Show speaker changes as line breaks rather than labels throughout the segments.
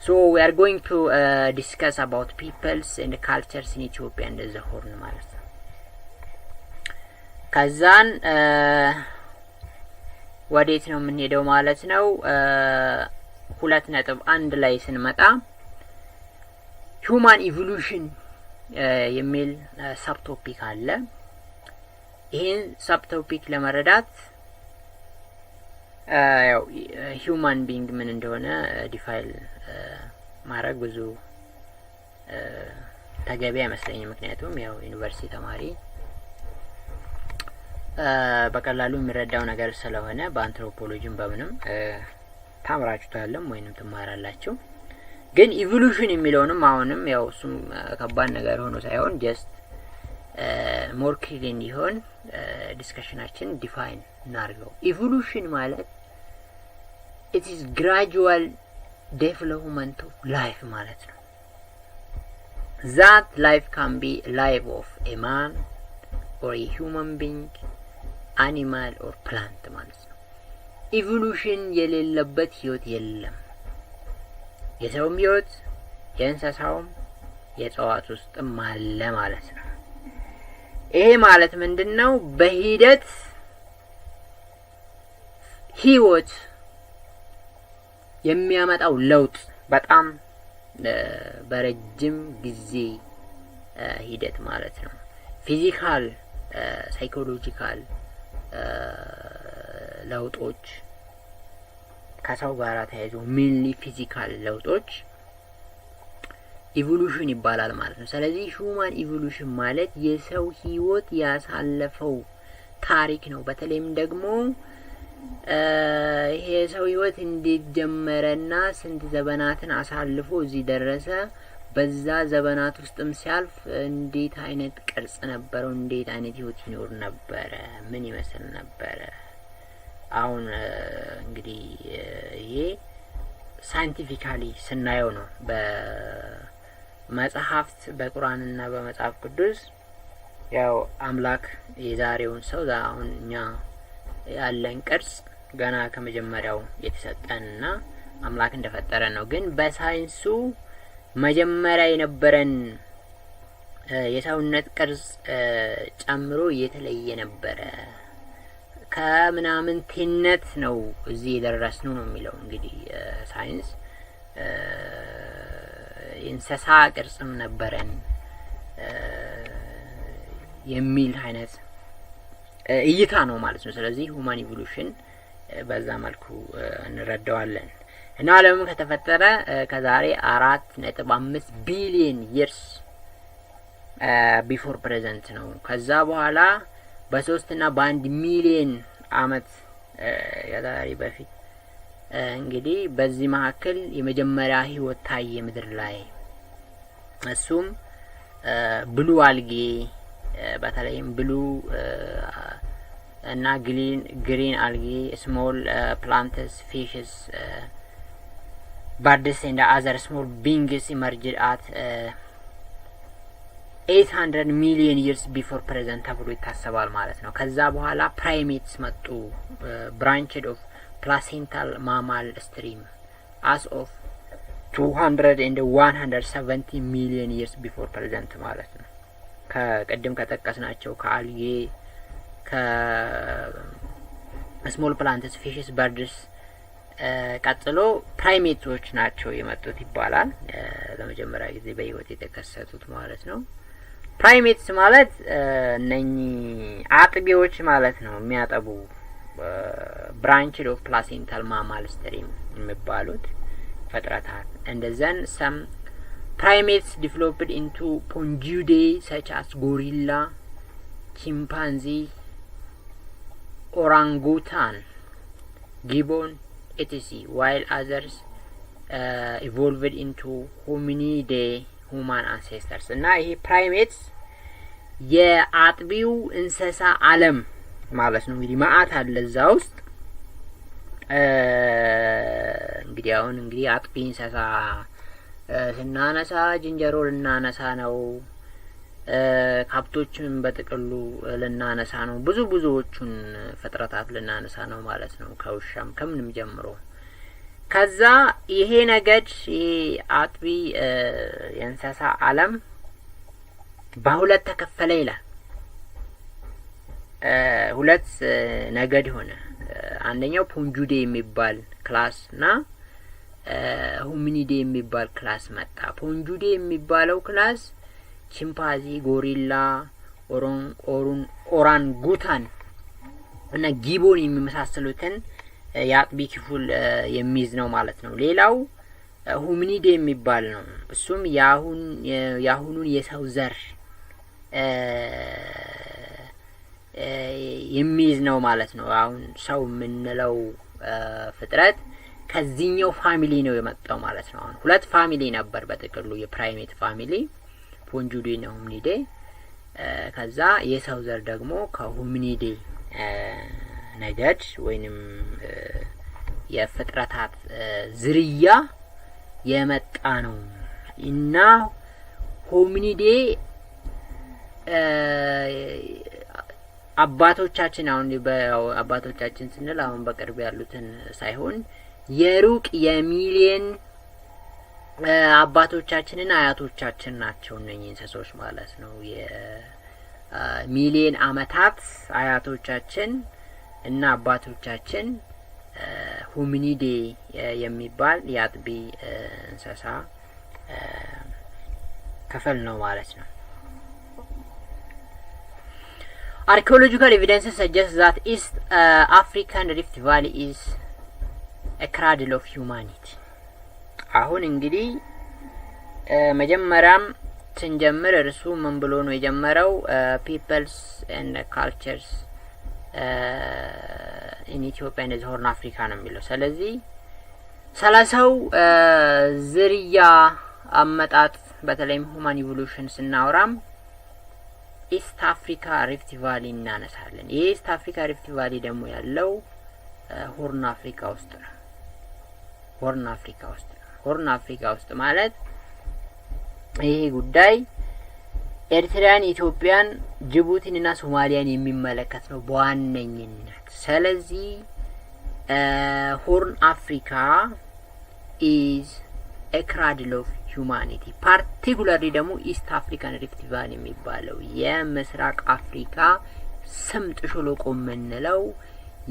So we are going to discuss about peoples and cultures in Ethiopia and the whole ማለት ነው ከዛን ወዴት ነው የምንሄደው ማለት ነው 2.1 ላይ ስንመጣ human evolution የሚል ሰብ ቶፒክ አለ ይሄን ሰብ ቶፒክ ለመረዳት ያው human being ምን እንደሆነ ዲፋይን ማድረግ ብዙ ተገቢ አይመስለኝም ምክንያቱም ያው ዩኒቨርሲቲ ተማሪ በቀላሉ የሚረዳው ነገር ስለሆነ በአንትሮፖሎጂም በምንም ታምራችሁታለም ወይንም ትማራላችሁ ግን ኢቮሉሽን የሚለውንም አሁንም ያው እሱም ከባድ ነገር ሆኖ ሳይሆን ጀስት ሞር ክሊር እንዲሆን ዲስከሽናችን ዲፋይን እናድርገው ኢቮሉሽን ማለት it is gradual development of life ማለት ነው that life can be life of a man or a human being animal or plant ማለት ነው ኢቮሉሽን የሌለበት ህይወት የለም የሰውም ህይወት የእንስሳውም የእጽዋት ውስጥም አለ ማለት ነው ይሄ ማለት ምንድነው በሂደት ህይወት የሚያመጣው ለውጥ በጣም በረጅም ጊዜ ሂደት ማለት ነው ፊዚካል ሳይኮሎጂካል ለውጦች ከሰው ጋር ተያይዞ ሚንሊ ፊዚካል ለውጦች ኢቮሉሽን ይባላል ማለት ነው ስለዚህ ሁማን ኢቮሉሽን ማለት የሰው ህይወት ያሳለፈው ታሪክ ነው በተለይም ደግሞ ይሄ ሰው ህይወት እንዴት ጀመረና ስንት ዘመናትን አሳልፎ እዚህ ደረሰ በዛ ዘመናት ውስጥም ሲያልፍ እንዴት አይነት ቅርጽ ነበረው እንዴት አይነት ህይወት ይኖር ነበር ምን ይመስል ነበር አሁን እንግዲህ ይሄ ሳይንቲፊካሊ ስናየው ነው በመጽሐፍት በቁርአንና በመጽሐፍ ቅዱስ ያው አምላክ የዛሬውን ሰው አሁን እኛ ያለን ቅርጽ ገና ከመጀመሪያው የተሰጠንና አምላክ እንደፈጠረ ነው ግን በሳይንሱ መጀመሪያ የነበረን የሰውነት ቅርጽ ጨምሮ የተለየ ነበር ከምናምን ቲነት ነው እዚህ የደረስነው ነው የሚለው እንግዲህ ሳይንስ እንስሳ ቅርጽም ነበረን የሚል አይነት እይታ ነው ማለት ነው ስለዚህ ሁማን ኢቮሉሽን በዛ መልኩ እንረዳዋለን እና ዓለም ከተፈጠረ ከዛሬ 4.5 ቢሊዮን years before present ነው ከዛ በኋላ በ3 እና በ1 ሚሊዮን አመት ያዳሪ በፊት እንግዲህ በዚህ መካከል የመጀመሪያ ህይወት ታየ ምድር ላይ እሱም ብሉ አልጌ በተለይም ብሉ እና ግሪን አልጌ ስሞል plants fishes birds and other small beings emerged at 800 million years before present ተብሎ ይታሰባል ማለት ነው ከዛ በኋላ primates መጡ branched of placental mammal stream as of 200 and 170 million years before present ማለት ነው ከቀደም ከተቀስናቸው ከአልጌ ከስሞል plants fishes birds ቀጥሎ ፕራይሜቶች ናቸው የመጡት ይባላል ለመጀመሪያ ጊዜ በህይወት የተከሰቱት ማለት ነው ፕራይሜትስ ማለት እነኚህ አጥቢዎች ማለት ነው የሚያጠቡ ብራንችድ ኦፍ ፕላሴንታል ማማል ስትሪም የሚባሉት ፍጥረታት and then some primates developed into Pongidae such as gorilla chimpanzee orangutan gibbon etc while others evolved into hominidae human ancestors እና ይሄ ፕራይሜትስ የአጥቢው እንስሳ ዓለም ማለት ነው እንግዲህ ማአት አለ እዛ ውስጥ እንግዲህ አሁን እንግዲህ አጥቢ እንስሳ ስናነሳ ዝንጀሮ ልናነሳ ነው ካብቶችን በጥቅሉ ልናነሳ ነው ብዙዎቹን ፍጥረታት ልናነሳ ነው ማለት ነው ከውሻም ከምንም ጀምሮ ከዛ ይሄ ነገድ አጥቢ የእንስሳ ዓለም በሁለት ተከፈለ ይላል። ሁለት ነገድ ሆነ። አንደኛው ፖንጁዴ የሚባል ክላስ እና ሁሚኒዴ የሚባል ክላስ መጣ። ፖንጁዴ የሚባለው ክላስ ቺምፓዚ፣ ጎሪላ፣ ኦራንጉታን እና ጊቦን የሚመሳሰሉትን የአጥቢ ክፍል የሚይዝ ነው ማለት ነው። ሌላው ሁሚኒዴ የሚባል ነው። እሱም የአሁኑን የሰው ዘር የሚይዝ ነው ማለት ነው። አሁን ሰው የምንለው ፍጥረት ከዚህኛው ፋሚሊ ነው የመጣው ማለት ነው። አሁን ሁለት ፋሚሊ ነበር በጥቅሉ የፕራይሜት ፋሚሊ ፖንጁዴ እና ሁሚኒዴ። ከዛ የሰው ዘር ደግሞ ከሁሚኒዴ ነገድ ወይንም የፍጥረታት ዝርያ የመጣ ነው እና ሁሚኒዴ አባቶቻችን አሁን አባቶቻችን ስንል አሁን በቅርብ ያሉትን ሳይሆን የሩቅ የሚሊየን አባቶቻችንና አያቶቻችን ናቸው እነኚህ እንስሶች ማለት ነው። የሚሊየን አመታት አያቶቻችን እና አባቶቻችን ሁሚኒዴ የሚባል የአጥቢ እንስሳ ክፍል ነው ማለት ነው። Archaeological evidence suggests that East African Rift Valley is a cradle of humanity. አሁን እንግዲህ መጀመሪያም ስንጀምር እርሱ ምን ብሎ ነው የጀመረው? peoples and cultures in Ethiopia and Horn Africa ነው የሚለው። ስለዚህ ሰላሳው ዝርያ አመጣጥ በተለይም ሁማን ኢቮሉሽን ስናወራም ኢስት አፍሪካ ሪፍት ቫሊ እናነሳለን። የኢስት አፍሪካ ሪፍት ቫሊ ደግሞ ያለው ሆርን አፍሪካ ውስጥ ነው። ሆርን አፍሪካ ውስጥ ማለት ይሄ ጉዳይ ኤርትራን፣ ኢትዮጵያን፣ ጅቡቲንና ሶማሊያን የሚመለከት ነው በዋነኝነት። ስለዚህ ሆርን አፍሪካ is a cradle of humanity. ፓርቲኩላርሊ ደግሞ ኢስት አፍሪካን ሪፍት ቫሊ የሚባለው የምስራቅ አፍሪካ ስምጥ ሸለቆ የምንለው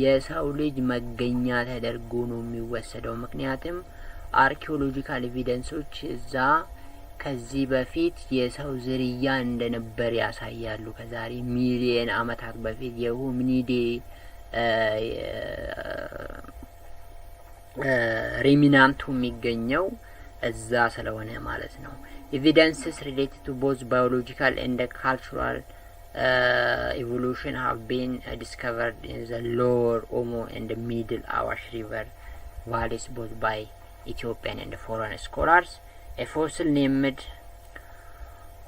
የሰው ልጅ መገኛ ተደርጎ ነው የሚወሰደው። ምክንያቱም አርኪኦሎጂካል ኤቪደንሶች እዛ ከዚህ በፊት የሰው ዝርያ እንደነበር ያሳያሉ። ከዛሬ ሚሊየን አመታት በፊት የሁሚኒዴ ሬሚናንቱ የሚገኘው እዛ ስለሆነ ማለት ነው። ኤቪደንስስ ሪሌትድ ቱ ቦዝ ባዮሎጂካል ኤንድ ካልቸራል evolution have been discovered in the lower Omo and the middle Awash river valleys both by Ethiopian and foreign scholars. A fossil named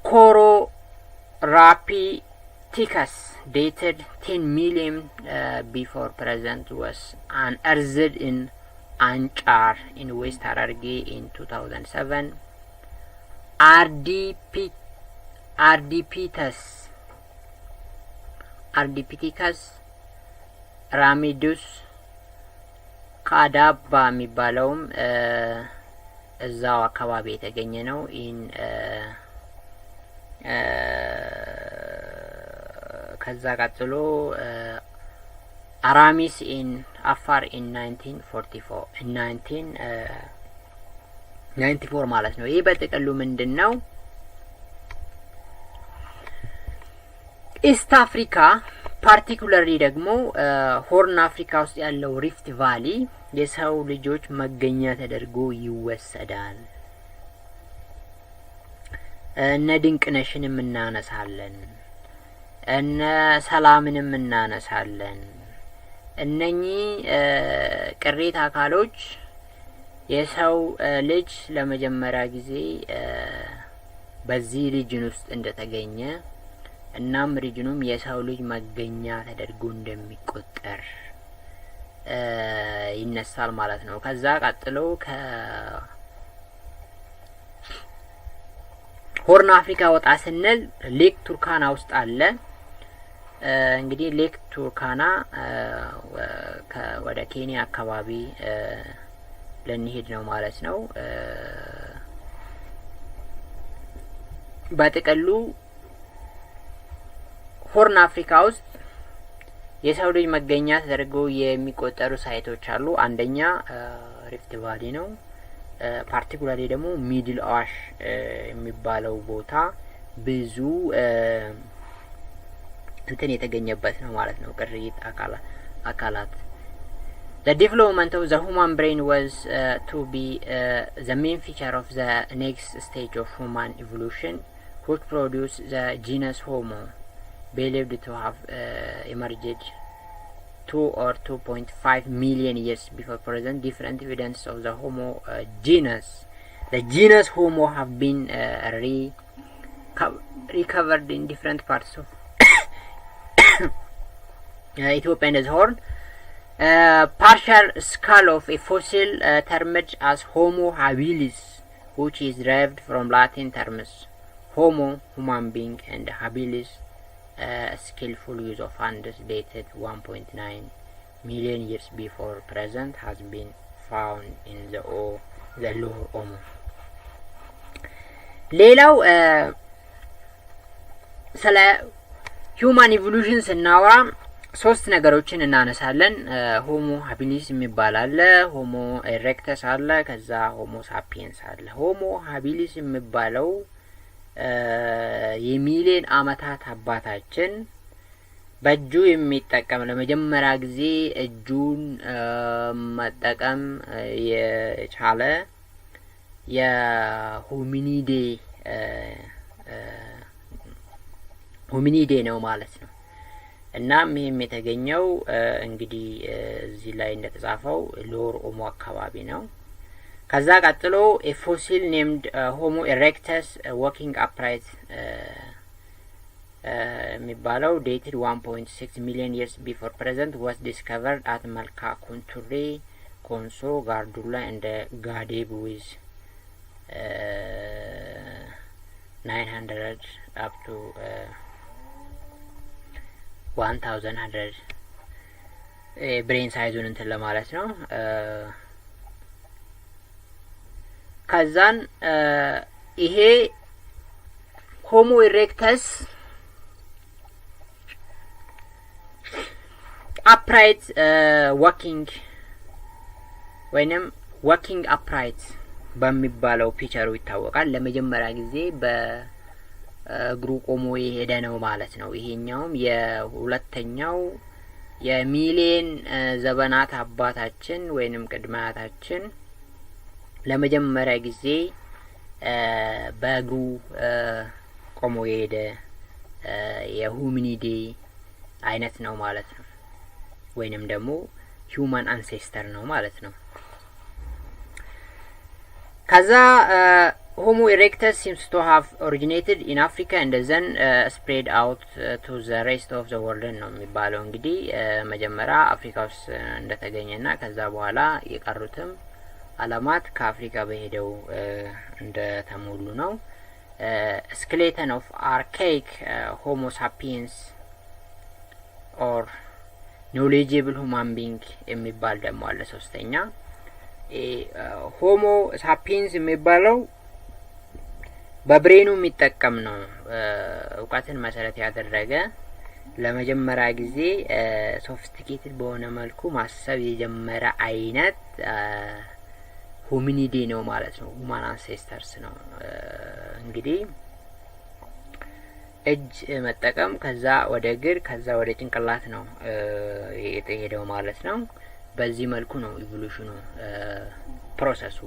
Chororapiticus dated 10 million before present was unearthed in Anchar in West Hararge in 2007. Ardipithecus ramidus ካዳባ የሚባለውም እዛው አካባቢ የተገኘ ነው። ከዛ ቀጥሎ አራሚስ ኢን አፋር ኢን 1994 ማለት ነው። ይሄ በጥቅሉ ምንድነው? ኢስት አፍሪካ ፓርቲኩላርሊ ደግሞ ሆርን አፍሪካ ውስጥ ያለው ሪፍት ቫሊ የሰው ልጆች መገኛ ተደርጎ ይወሰዳል። እነ ድንቅነሽንም እናነሳለን፣ እነ ሰላምንም እናነሳለን። እነኚህ ቅሪተ አካሎች የሰው ልጅ ለመጀመሪያ ጊዜ በዚህ ሪጅን ውስጥ እንደተገኘ እናም ሪጅኑም የሰው ልጅ መገኛ ተደርጎ እንደሚቆጠር ይነሳል ማለት ነው። ከዛ ቀጥሎ ከሆርን አፍሪካ ወጣ ስንል ሌክ ቱርካና ውስጥ አለ። እንግዲህ ሌክ ቱርካና ወደ ኬንያ አካባቢ ልንሄድ ነው ማለት ነው። በጥቅሉ ሆርን አፍሪካ ውስጥ የሰው ልጅ መገኛ ተደርገው የሚቆጠሩ ሳይቶች አሉ። አንደኛ ሪፍት ቫሊ ነው። ፓርቲኩላርሊ ደግሞ ሚድል አዋሽ የሚባለው ቦታ ብዙ እንትን የተገኘበት ነው ማለት ነው፣ ቅሪት አካላት። The development of the human brain was to be the main feature of the next stage of human evolution, which produced the genus Homo, believed to have emerged 2 or 2.5 million years before present. Different evidence of the Homo genus, the genus Homo, have been recovered in different parts of Ethiopia and the Horn. Partial skull of a fossil termed as Homo habilis, which is derived from Latin terms Homo, human being, and habilis, skillful use of hands, dated 1.9 million years before present, has been found in the lower Omo. ሌላው ስለ ሂውማን ኢቮሉሽን ስናወራ ሶስት ነገሮችን እናነሳለን። ሆሞ ሃቢሊስ የሚባል አለ፣ ሆሞ ኤሬክተስ አለ፣ ከዛ ሆሞ ሳፒየንስ አለ። ሆሞ ሃቢሊስ የሚባለው የሚሊዮን አመታት አባታችን በእጁ የሚጠቀም ለመጀመሪያ ጊዜ እጁን መጠቀም የቻለ ሆሚኒዴ ነው ማለት ነው። እናም ይህም የተገኘው እንግዲህ እዚህ ላይ እንደተጻፈው ሎወር ኦሞ አካባቢ ነው። ከዛ ቀጥሎ a fossil named Homo erectus walking upright የሚባለው dated 1.6 million years before present was discovered at Malka Kunture, Konso, Gardula and Gadeb with 900 up to 1100 ብሬን ሳይዙን እንትን ለማለት ነው። ከዛን ይሄ ሆሞ ኢሬክተስ አፕራይት ዋኪንግ ወይንም ዋኪንግ አፕራይት በሚባለው ፒቸሩ ይታወቃል። ለመጀመሪያ ጊዜ በእግሩ ቆሞ የሄደ ነው ማለት ነው። ይሄኛውም የሁለተኛው የሚሊየን ዘመናት አባታችን ወይንም ቅድመ አያታችን ለመጀመሪያ ጊዜ በእግሩ ቆሞ የሄደ የሆሚኒዴ አይነት ነው ማለት ነው። ወይንም ደግሞ ሂውማን አንሴስተር ነው ማለት ነው። ከዛ Homo erectus seems to have originated in Africa and then spread out to the rest of the world ነው የሚባለው። እንግዲህ መጀመሪያ አፍሪካ ውስጥ እንደተገኘና ከዛ በኋላ የቀሩትም አለማት ከአፍሪካ በሄደው እንደተሞሉ ነው። skeleton of archaic Homo sapiens or knowledgeable human being የሚባል ደግሞ አለ ሶስተኛ። ሆሞ ሳፒየንስ የሚባለው በብሬኑ የሚጠቀም ነው። እውቀትን መሰረት ያደረገ ለመጀመሪያ ጊዜ ሶፊስቲኬትድ በሆነ መልኩ ማሰብ የጀመረ አይነት ሆሚኒዴ ነው ማለት ነው። ሁማን አንሴስተርስ ነው። እንግዲህ እጅ መጠቀም ከዛ ወደ እግር ከዛ ወደ ጭንቅላት ነው የተሄደው ማለት ነው። በዚህ መልኩ ነው ኢቮሉሽኑ ፕሮሰሱ